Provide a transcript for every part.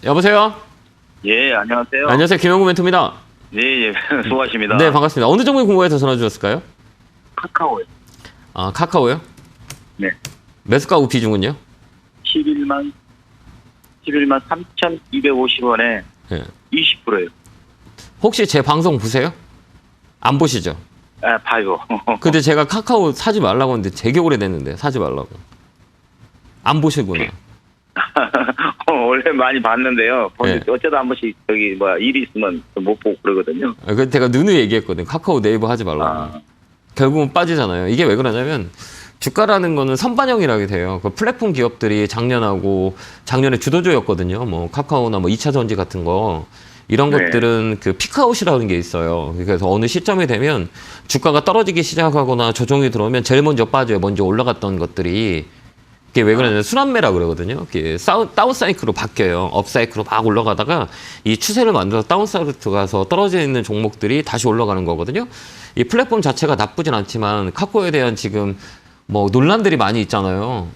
여보세요? 예, 안녕하세요. 안녕하세요. 김영구 멘토입니다. 예, 예, 수고하십니다. 네, 반갑습니다. 어느 종목에 궁금해서 전화 주셨을까요? 카카오요. 아, 카카오요? 네. 매수가고 비중은요? 11만 3,250원에 예. 20%예요. 혹시 제 방송 보세요? 안 보시죠? 아, 봐요. 근데 제가 카카오 사지 말라고 했는데 되게 오래됐는데 사지 말라고. 안 보시구나. 원래 많이 봤는데요. 네. 어쩌다 한 번씩 저기 일이 있으면 못 보고 그러거든요. 그래서 제가 누누이 얘기했거든요. 카카오 네이버 하지 말라고. 아, 결국은 빠지잖아요. 이게 왜 그러냐면 주가라는 거는 선반영이라게 돼요. 그 플랫폼 기업들이 작년에 주도주였거든요. 뭐 카카오나 뭐 2차 전지 같은 거. 이런 네. 것들은 그 피크아웃이라는 게 있어요. 그래서 어느 시점이 되면 주가가 떨어지기 시작하거나 조정이 들어오면 제일 먼저 빠져요. 먼저 올라갔던 것들이. 그게 왜 그러냐면 순환매라 그러거든요. 그게 다운 사이클로 바뀌어요. 업 사이클로 막 올라가다가 이 추세를 만들어서 다운 사이클로 가서 떨어져 있는 종목들이 다시 올라가는 거거든요. 이 플랫폼 자체가 나쁘진 않지만 카카오에 대한 지금 뭐 논란들이 많이 있잖아요.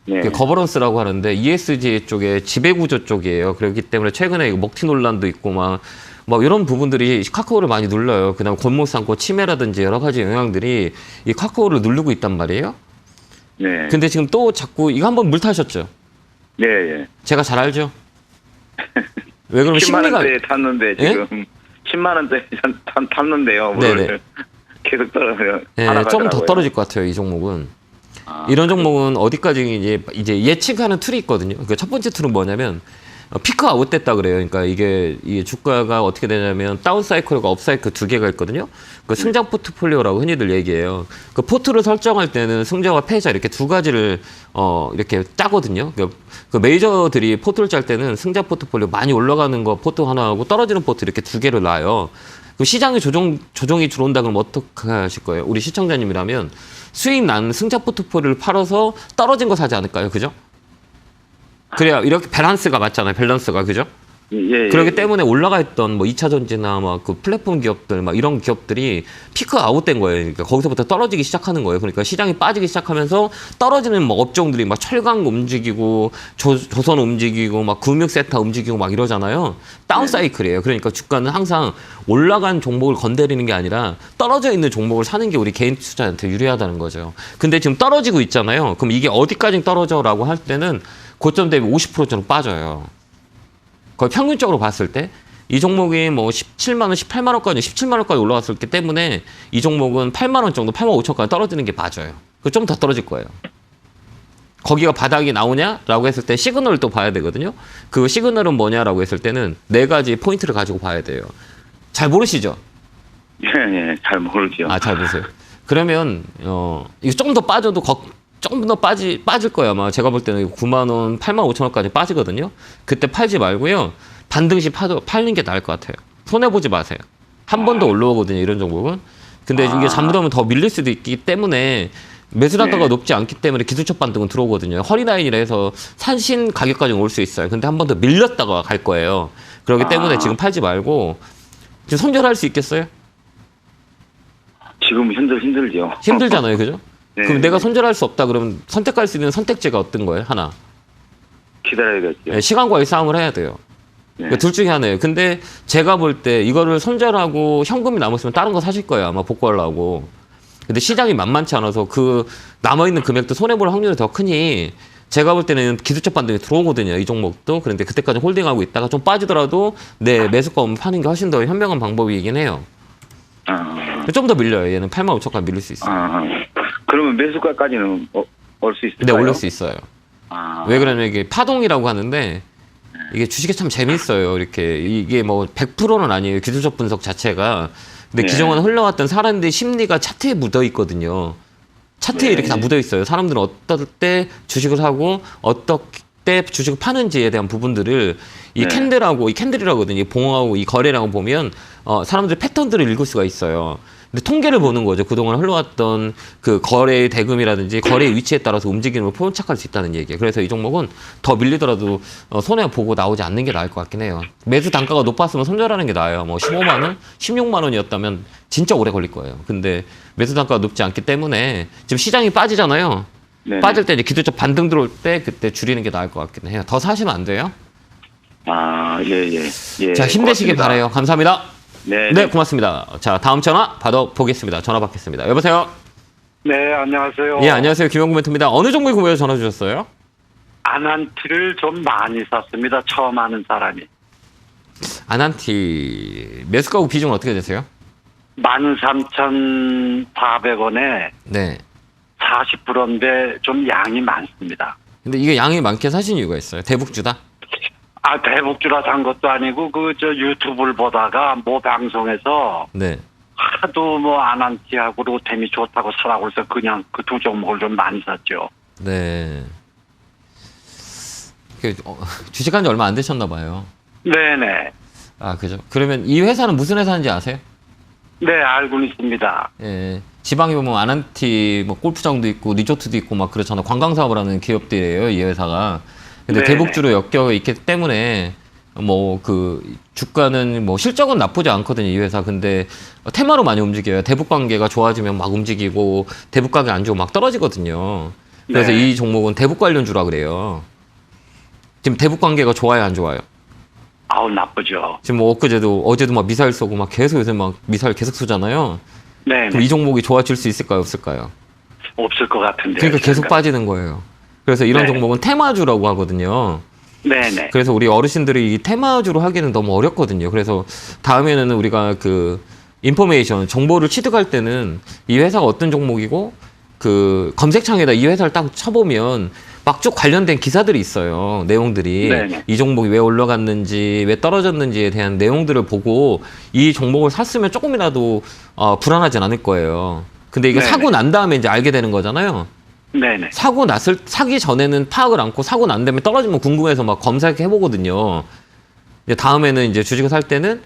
네. 거버넌스라고 하는데 ESG 쪽에 지배구조 쪽이에요. 그렇기 때문에 최근에 먹튀 논란도 있고 막 이런 부분들이 카카오를 많이 눌러요. 그다음 골목상권 침해라든지 여러 가지 영향들이 이 카카오를 누르고 있단 말이에요. 네. 근데 지금 또 자꾸 이거 한번 물 타셨죠? 네, 예. 제가 잘 알죠? 왜 그러면 10만 심리가 원대 탔는데 지금 10만 원대 탔는데요. 네네. 계속 떨어져요. 네, 좀 더 떨어질 것 같아요. 이 종목은. 이런 종목은 어디까지 이제 예측하는 툴이 있거든요. 그 첫 번째 툴은 뭐냐면 피크 아웃 됐다 그래요. 그러니까 이게 주가가 어떻게 되냐면 다운 사이클과 업 사이클 두 개가 있거든요. 그 승장 포트폴리오라고 흔히들 얘기해요. 그 포트를 설정할 때는 승자와 패자 이렇게 두 가지를 이렇게 짜거든요. 그 메이저들이 포트를 짤 때는 승자 포트폴리오 많이 올라가는 거 포트 하나하고 떨어지는 포트 이렇게 두 개를 놔요. 그 시장에 조정이 들어온다 그러면 어떻게 하실 거예요? 우리 시청자님이라면 수익 난 승자 포트폴리오를 팔아서 떨어진 거 사지 않을까요? 그죠? 그래야 이렇게 밸런스가 맞잖아요. 밸런스가. 그죠? 예, 그렇기 때문에 올라가 있던 뭐 2차 전지나 막 그 플랫폼 기업들 막 이런 기업들이 피크 아웃된 거예요. 그러니까 거기서부터 떨어지기 시작하는 거예요. 그러니까 시장이 빠지기 시작하면서 떨어지는 뭐 업종들이 막 철강 움직이고 조선 움직이고 막 금융세타 움직이고 막 이러잖아요. 다운 사이클이에요. 그러니까 주가는 항상 올라간 종목을 건드리는 게 아니라 떨어져 있는 종목을 사는 게 우리 개인 투자한테 유리하다는 거죠. 근데 지금 떨어지고 있잖아요. 그럼 이게 어디까지 떨어져라고 할 때는 고점 대비 50%처럼 빠져요. 거의 평균적으로 봤을 때 이 종목이 뭐 17만 원, 18만 원까지, 17만 원까지 올라왔을 때 때문에 이 종목은 8만 원 정도, 8만 5천까지 떨어지는 게 맞아요. 그 좀 더 떨어질 거예요. 거기가 바닥이 나오냐라고 했을 때 시그널을 또 봐야 되거든요. 그 시그널은 뭐냐라고 했을 때는 네 가지 포인트를 가지고 봐야 돼요. 잘 모르시죠? 예, 예, 잘 모르죠. 아, 잘 보세요. 그러면 이거 조금 더 빠져도 조금 더 빠질 거예요. 아마 제가 볼 때는 9만 원, 8만 5천 원까지 빠지거든요. 그때 팔지 말고요. 반등시 팔는 게 나을 것 같아요. 손해보지 마세요. 한 번 더 올라오거든요. 이런 종목은. 근데 이게 잘못하면 더 밀릴 수도 있기 때문에 매수 단가가 높지 않기 때문에 기술적 반등은 들어오거든요. 허리라인이라 해서 산신 가격까지 올 수 있어요. 근데 한 번 더 밀렸다가 갈 거예요. 그렇기 때문에 지금 팔지 말고 지금 손절할 수 있겠어요? 지금 힘들죠. 힘들잖아요. 그죠? 네. 그럼 내가 손절할 수 없다 그러면 선택할 수 있는 선택지가 어떤 거예요? 하나. 기다려야겠죠. 네, 시간과의 싸움을 해야 돼요. 네. 그러니까 둘 중에 하나예요. 근데 제가 볼 때 이거를 손절하고 현금이 남았으면 다른 거 사실 거예요. 아마 복구하려고. 근데 시장이 만만치 않아서 그 남아있는 금액도 손해볼 확률이 더 크니 제가 볼 때는 기술적 반등이 들어오거든요. 이 종목도. 그런데 그때까지 홀딩하고 있다가 좀 빠지더라도 내 매수가 오면 파는 게 훨씬 더 현명한 방법이긴 해요. 좀 더 밀려요. 얘는 8만 5천까지 밀릴 수 있어요. 그러면 매수가까지는 올 수 있을까요? 네, 올릴 수 있어요. 왜 그러냐면 이게 파동이라고 하는데 이게 주식이 참 재밌어요. 이게 뭐 100%는 아니에요. 기술적 분석 자체가. 근데 네. 그동안 흘러왔던 사람들의 심리가 차트에 묻어 있거든요. 차트에 네. 이렇게 다 묻어 있어요. 사람들은 어떨 때 주식을 사고 어떻게 주식을 파는지에 대한 부분들을 이 네. 캔들이라거든요. 이 봉하고 이 거래라고 보면 사람들의 패턴들을 읽을 수가 있어요. 근데 통계를 보는 거죠. 그동안 흘러왔던 그 거래의 대금이라든지 거래의 위치에 따라서 움직임을 포착할 수 있다는 얘기예요. 그래서 이 종목은 더 밀리더라도 손해 보고 나오지 않는 게 나을 것 같긴 해요. 매수 단가가 높았으면 손절하는 게 나아요. 뭐 15만 원, 16만 원이었다면 진짜 오래 걸릴 거예요. 근데 매수 단가가 높지 않기 때문에 지금 시장이 빠지잖아요. 네네. 빠질 때 이제 기술적 반등 들어올 때 그때 줄이는 게 나을 것 같긴 해요. 더 사시면 안 돼요? 아, 예, 예. 예. 자, 힘내시길 고맙습니다. 바라요. 감사합니다. 네. 네, 고맙습니다. 자, 다음 전화 받아보겠습니다. 전화 받겠습니다. 여보세요? 네, 안녕하세요. 예, 안녕하세요. 김영구 멘토입니다. 어느 종목이 궁금해서 전화 주셨어요? 아난티를 좀 많이 샀습니다. 처음 하는 사람이. 아난티 매수가고 비중은 어떻게 되세요? 13,400원에 네. 40%인데 좀 양이 많습니다. 근데 이게 양이 많게 사신 이유가 있어요. 대북주다? 아, 대북주라 산 것도 아니고 유튜브를 보다가 뭐 방송에서 네. 하도 뭐 아난티하고 로템이 좋다고 사라고 해서 그냥 그 두 종목을 좀 많이 샀죠. 네. 주식한 지 얼마 안 되셨나 봐요. 네네. 아, 그죠. 그러면 이 회사는 무슨 회사인지 아세요? 네, 알고는 있습니다. 예. 지방에 보면 아난티 뭐 골프장도 있고 리조트도 있고 막 그렇잖아요. 관광 사업을 하는 기업들이에요, 이 회사가. 근데 네네. 대북주로 엮여 있기 때문에 뭐 그 주가는 뭐 실적은 나쁘지 않거든요, 이 회사. 근데 테마로 많이 움직여요. 대북 관계가 좋아지면 막 움직이고 대북 관계 안 좋으면 막 떨어지거든요. 그래서 네. 이 종목은 대북 관련주라 그래요. 지금 대북 관계가 좋아요, 안 좋아요? 아우, 나쁘죠. 지금 뭐 어제도 막 미사일 쏘고 막 계속 요새 막 미사일 계속 쏘잖아요. 네네. 그럼 이 종목이 좋아질 수 있을까요, 없을까요? 없을 것 같은데. 그러니까 계속 빠지는 거예요. 그래서 이런 네. 종목은 테마주라고 하거든요. 네네. 그래서 우리 어르신들이 이 테마주로 하기는 너무 어렵거든요. 그래서 다음에는 우리가 그 인포메이션, 정보를 취득할 때는 이 회사가 어떤 종목이고 그 검색창에다 이 회사를 딱 쳐보면 막 쭉 관련된 기사들이 있어요. 내용들이. 네네. 이 종목이 왜 올라갔는지, 왜 떨어졌는지에 대한 내용들을 보고 이 종목을 샀으면 조금이라도 불안하진 않을 거예요. 근데 이게 네네. 사고 난 다음에 이제 알게 되는 거잖아요. 네네. 사기 전에는 파악을 않고 사고 난 다음에 떨어지면 궁금해서 막 검색해 보거든요. 이제 다음에는 이제 주식을 살 때는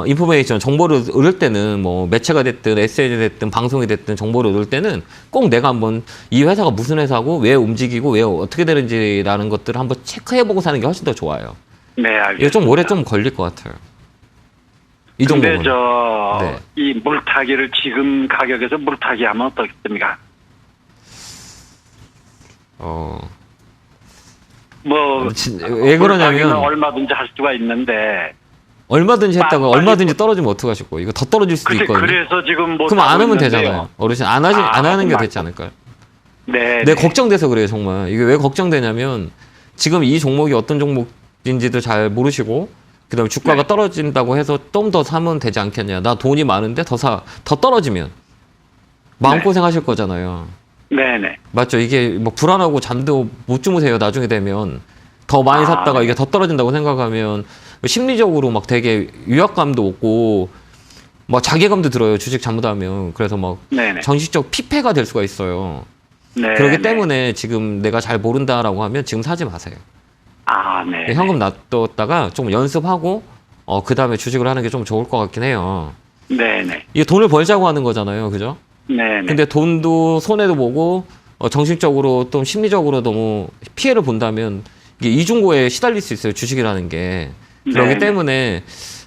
인포메이션 정보를 얻을 때는 뭐 매체가 됐든 SNS가 됐든 방송이 됐든 정보를 얻을 때는 꼭 내가 한번 이 회사가 무슨 회사고 왜 움직이고 왜 어떻게 되는지라는 것들을 한번 체크해 보고 사는 게 훨씬 더 좋아요. 네, 알겠습니다. 이거 좀 오래 좀 걸릴 것 같아요. 이 근데 종목은. 네. 이 물타기를 지금 가격에서 물타기 하면 어떻겠습니까? 뭐 왜 그러냐면 물타기는 얼마든지 할 수가 있는데 얼마든지 했다가 빨리 얼마든지 떨어지면 어떡하실 거예요? 이거 더 떨어질 수도 있거든요. 그래서 지금 뭐 그럼 안 하면 있는데요. 되잖아요. 어르신 안 하는 게 됐지 않을까요? 네. 내 걱정돼서 그래요, 정말. 이게 왜 걱정되냐면 지금 이 종목이 어떤 종목인지도 잘 모르시고 그다음에 주가가 네. 떨어진다고 해서 좀 더 사면 되지 않겠냐. 나 돈이 많은데 더 떨어지면 마음고생 하실 거잖아요. 네네. 맞죠? 이게 뭐 불안하고 잠도 못 주무세요. 나중에 되면 더 많이 샀다가 이게 더 떨어진다고 생각하면 심리적으로 막 되게 위압감도 오고 막 자괴감도 들어요. 주식 잘못하면. 그래서 막 네네. 정신적 피폐가 될 수가 있어요. 네. 그렇기 때문에 지금 내가 잘 모른다라고 하면 지금 사지 마세요. 네. 현금 놔뒀다가 좀 연습하고 그 다음에 주식을 하는 게 좀 좋을 것 같긴 해요. 네네. 이게 돈을 벌자고 하는 거잖아요, 그죠? 네네. 근데 돈도 손해도 보고 정신적으로 또 심리적으로 너무 피해를 본다면 이게 이중고에 시달릴 수 있어요, 주식이라는 게. 그렇기 네네. 때문에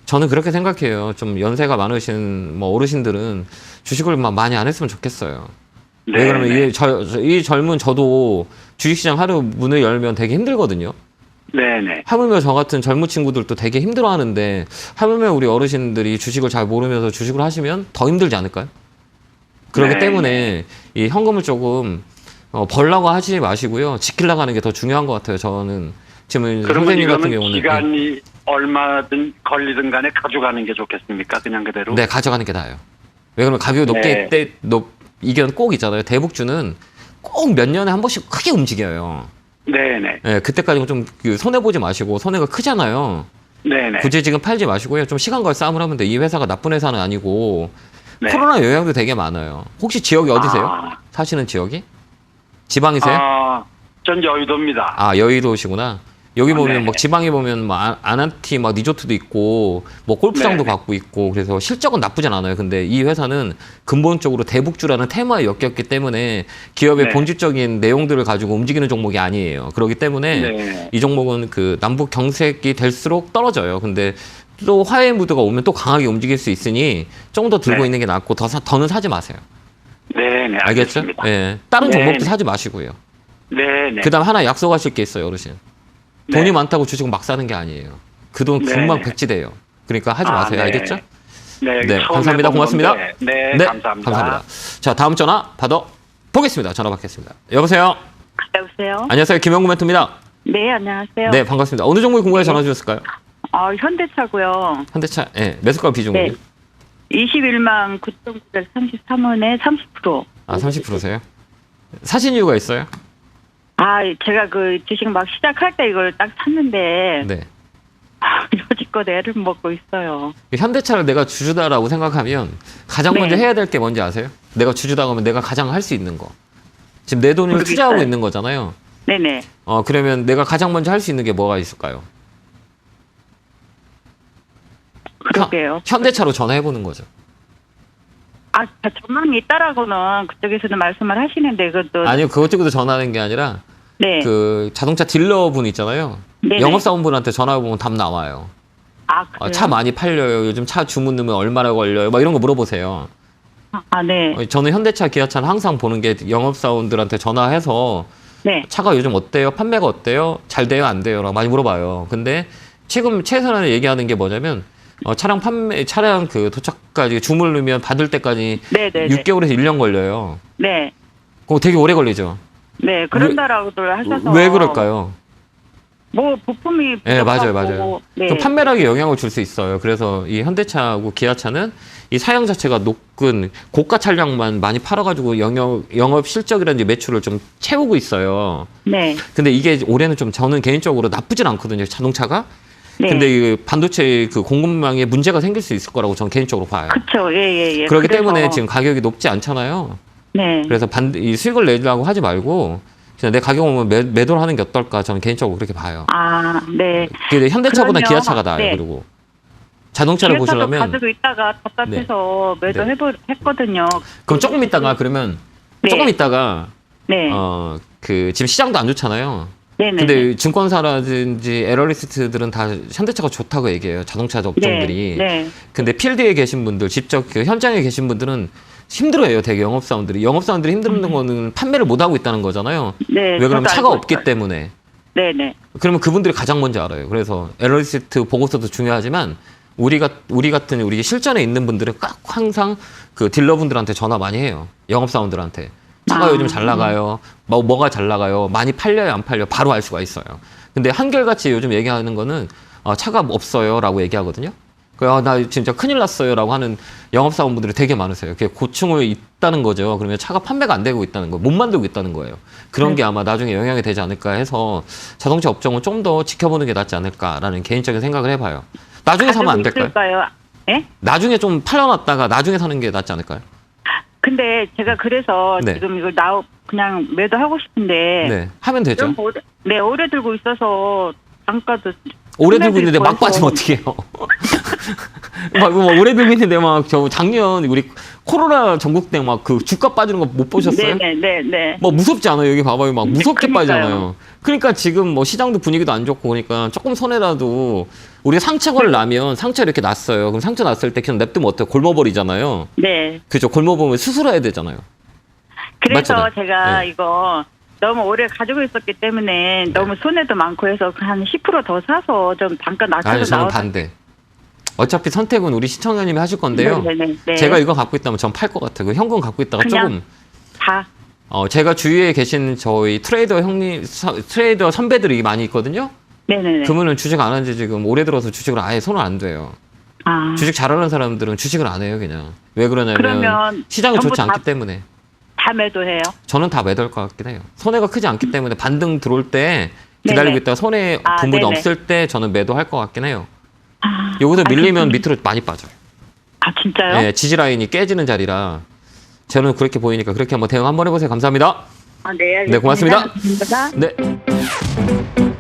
저는 그렇게 생각해요. 좀 연세가 많으신 뭐 어르신들은 주식을 막 많이 안 했으면 좋겠어요. 왜 그러면 이 젊은 저도 주식시장 하루 문을 열면 되게 힘들거든요. 네네. 하물며 저 같은 젊은 친구들도 되게 힘들어 하는데 하물며 우리 어르신들이 주식을 잘 모르면서 주식을 하시면 더 힘들지 않을까요? 그렇기 네. 때문에 이 현금을 조금 벌라고 하지 마시고요. 지키려고 하는 게 더 중요한 것 같아요. 저는 지금 그러면 선생님 같은 이거는 경우는 시간이 얼마든 걸리든 간에 가져가는 게 좋겠습니까? 그냥 그대로? 네, 가져가는 게 나아요. 왜 그러면 가격이 높게 네. 이견 꼭 있잖아요. 대북주는 꼭 몇 년에 한 번씩 크게 움직여요. 네네. 네, 그때까지는 좀 손해 보지 마시고 손해가 크잖아요. 네네. 굳이 지금 팔지 마시고요. 좀 시간과 싸움을 하면 돼. 이 회사가 나쁜 회사는 아니고 네. 코로나 영향도 되게 많아요. 혹시 지역이 어디세요? 아. 사시는 지역이? 지방이세요? 전 여의도입니다. 여의도시구나. 여기 보면 네. 뭐 지방에 보면 뭐 아난티 막 리조트도 있고 뭐 골프장도 네. 갖고 있고 그래서 실적은 나쁘진 않아요. 근데 이 회사는 근본적으로 대북주라는 테마에 엮였기 때문에 기업의 네. 본질적인 내용들을 가지고 움직이는 종목이 아니에요. 그렇기 때문에 네. 이 종목은 그 남북 경색이 될수록 떨어져요. 근데 또 화해 무드가 오면 또 강하게 움직일 수 있으니 조금 더 들고 네. 있는 게 낫고 더는 사지 마세요. 네네. 알겠죠? 알겠습니다. 예. 다른 네. 종목도 사지 마시고요. 네네. 그다음 하나 약속하실 게 있어요, 어르신. 네. 돈이 많다고 주식 막 사는 게 아니에요. 그 돈 네. 금방 백지돼요. 그러니까 하지 마세요. 네. 알겠죠? 네, 네, 처음 감사합니다. 해보는 고맙습니다. 건데. 네, 감사합니다. 자, 다음 전화 받아 보겠습니다. 전화 받겠습니다. 여보세요? 여보세요? 안녕하세요. 김영구 멘토입니다. 네, 안녕하세요. 네, 반갑습니다. 어느 종목에 궁금해 전화 주셨을까요? 현대차고요. 현대차, 예, 매수가 비중은요? 네. 21만 9,933원에 30%. 아, 30%세요? 사신 이유가 있어요? 제가 그 주식 막 시작할 때 이걸 딱 샀는데, 네. 여지껏 애를 먹고 있어요. 현대차를 내가 주주다라고 생각하면 가장 네. 먼저 해야 될 게 뭔지 아세요? 내가 주주다 그러면 내가 가장 할 수 있는 거. 지금 내 돈을 모르겠어요. 투자하고 있는 거잖아요. 네네. 그러면 내가 가장 먼저 할 수 있는 게 뭐가 있을까요? 그러게요. 현대차로 전화해보는 거죠. 전망이 있다라고는 그쪽에서도 말씀을 하시는데, 그것도. 아니요, 그것 쪽에서 전화하는 게 아니라 네. 그 자동차 딜러분 있잖아요. 네네. 영업사원분한테 전화해보면 답 나와요. 그래요? 차 많이 팔려요. 요즘 차 주문 넣으면 얼마나 걸려요? 막 이런 거 물어보세요. 네. 저는 현대차, 기아차는 항상 보는 게 영업사원들한테 전화해서 네. 차가 요즘 어때요? 판매가 어때요? 잘 돼요? 안 돼요? 라고 많이 물어봐요. 근데 지금 최선을 얘기하는 게 뭐냐면 차량 그 도착까지 주문을 넣으면 받을 때까지 네네네. 6개월에서 1년 걸려요. 네. 그거 되게 오래 걸리죠. 네. 그런다라고들 하셔서. 왜 그럴까요? 뭐, 부품이. 네, 맞아요, 부족하고, 맞아요. 네. 그 판매량에 영향을 줄 수 있어요. 그래서 이 현대차하고 기아차는 이 사양 자체가 높은 고가 차량만 많이 팔아가지고 영업 실적이라든지 매출을 좀 채우고 있어요. 네. 근데 이게 올해는 좀 저는 개인적으로 나쁘진 않거든요. 자동차가. 네. 근데 이 반도체 그 공급망에 문제가 생길 수 있을 거라고 저는 개인적으로 봐요. 그쵸. 예. 그렇기 그래서- 때문에 지금 가격이 높지 않잖아요. 네. 그래서 이 수익을 내려고 하지 말고 그냥 내 가격 오면 매도를 하는 게 어떨까 저는 개인적으로 그렇게 봐요. 네. 근데 현대차보다 그러면- 기아차가 나아요. 네. 그리고 자동차를 기아차도 보시려면 가지고 있다가 답답해서 매도했거든요. 그럼 조금 있다가 그러면 네. 조금 있다가 네. 그 지금 시장도 안 좋잖아요. 네네. 근데 증권사라든지 애널리스트들은 다 현대차가 좋다고 얘기해요. 자동차 업종들이. 네. 근데 필드에 계신 분들, 직접 그 현장에 계신 분들은 힘들어해요. 되게 영업사원들이. 영업사원들이 힘든 거는 판매를 못 하고 있다는 거잖아요. 네. 왜 그러면 저도 차가 알고 없기 있어요. 때문에. 네네. 그러면 그분들이 가장 먼저 알아요. 그래서 애널리스트 보고서도 중요하지만 우리 같은 우리 실전에 있는 분들은 꼭 항상 그 딜러분들한테 전화 많이 해요. 영업사원들한테. 차가 요즘 잘 나가요. 뭐가 잘 나가요. 많이 팔려요, 안 팔려요. 바로 알 수가 있어요. 근데 한결같이 요즘 얘기하는 거는 차가 없어요라고 얘기하거든요. 나 진짜 큰일 났어요라고 하는 영업사원분들이 되게 많으세요. 그게 고충을 있다는 거죠. 그러면 차가 판매가 안 되고 있다는 거, 못 만들고 있다는 거예요. 그런 게 아마 나중에 영향이 되지 않을까 해서 자동차 업종은 좀 더 지켜보는 게 낫지 않을까라는 개인적인 생각을 해봐요. 나중에 사면 안 될까요? 있을까요? 예? 나중에 좀 팔려놨다가 나중에 사는 게 낫지 않을까요? 근데 제가 그래서 네. 지금 이걸 그냥 매도하고 싶은데. 네, 하면 되죠. 좀 오래 들고 있어서 단가도. 오래 들고 있는데 막 있고 해서. 빠지면 어떡해요? 막 오래 들고 있는데 막 작년 우리 코로나 전국 때 막 그 주가 빠지는 거 못 보셨어요? 네네. 뭐 무섭지 않아요? 여기 봐봐요. 막 무섭게 그러니까요. 빠지잖아요. 그러니까 지금 뭐 시장도 분위기도 안 좋고 그러니까 조금 손해라도 우리가 상처를 나면 상처 이렇게 났어요. 그럼 상처 났을 때 그냥 냅두면 어때요? 골머버리잖아요. 네. 그죠? 골머보면 수술해야 되잖아요. 그래서 맞잖아요. 제가 네. 이거 너무 오래 가지고 있었기 때문에 너무 손해도 많고 해서 한 10% 더 사서 좀 단가 아니, 낮춰서 저는 나오자. 반대. 어차피 선택은 우리 시청자님이 하실 건데요. 네. 제가 이거 갖고 있다면 전 팔 것 같아요. 그 현금 갖고 있다가 그냥 조금 다. 제가 주위에 계신 저희 트레이더 선배들이 많이 있거든요. 네네네. 그분은 주식 안 한 지 지금 올해 들어서 주식을 아예 손을 안 대요. 주식 잘하는 사람들은 주식을 안 해요, 그냥. 왜 그러냐면 그러면 시장이 전부 좋지 다- 않기 때문에. 다 매도해요. 저는 다 매도할 것 같긴 해요. 손해가 크지 않기 때문에 반등 들어올 때 기다리고 네네. 있다가 손해 아, 부분 네네. 없을 때 저는 매도할 것 같긴 해요. 여기서 밀리면 밑으로 많이 빠져요. 진짜요? 네, 지지라인이 깨지는 자리라 저는 그렇게 보이니까 그렇게 한번 대응 한번 해보세요. 감사합니다. 네, 알겠습니다. 네, 고맙습니다. 감사합니다. 네.